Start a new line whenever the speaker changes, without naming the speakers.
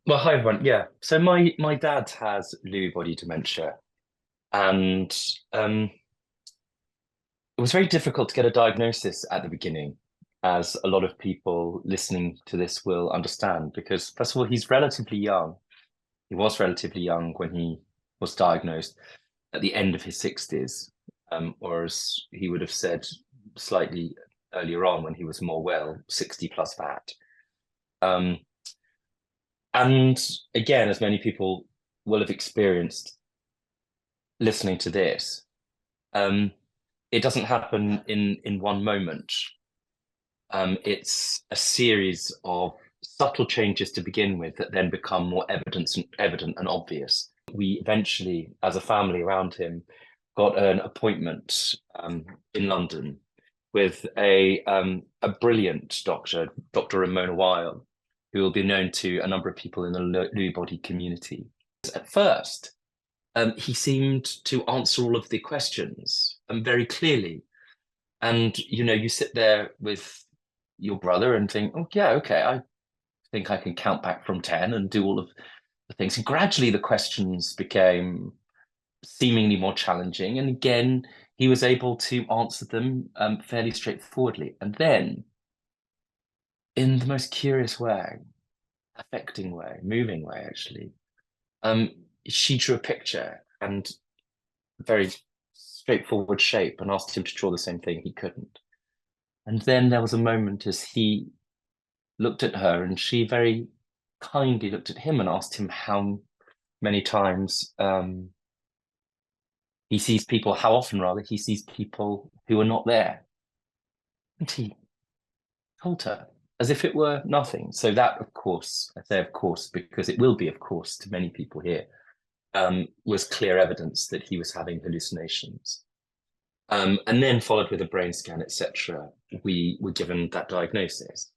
Well, hi everyone. Yeah. So my dad has Lewy body dementia, and um, it was very difficult to get a diagnosis at the beginning, as a lot of people listening to this will understand. Because first of all, he's relatively young. He was relatively young when he was diagnosed at the end of his 60s, or as he would have said slightly earlier on when he was more well, 60 plus that. Um, and again, as many people will have experienced listening to this, um, it doesn't happen in one moment. It's a series of subtle changes to begin with that then become more evident and obvious. We eventually, as a family around him, got an appointment in London with a brilliant doctor, Dr. Ramona Weil, who will be known to a number of people in the Lewy body community. At first, he seemed to answer all of the questions very clearly. And you sit there with your brother and think, oh yeah, okay, I think I can count back from 10 and do all of the things. And gradually the questions became seemingly more challenging. And again, he was able to answer them fairly straightforwardly. And then, in the most curious way, affecting way, moving way, actually, um, she drew a picture and very straightforward shape and asked him to draw the same thing. He couldn't. And then there was a moment as he looked at her and she very kindly looked at him and asked him how many times he sees people, how often rather, he sees people who are not there. And he told her as if it were nothing. So that, of course, I say of course, because it will be, of course, to many people here, was clear evidence that he was having hallucinations. And then followed with a brain scan, etc., we were given that diagnosis.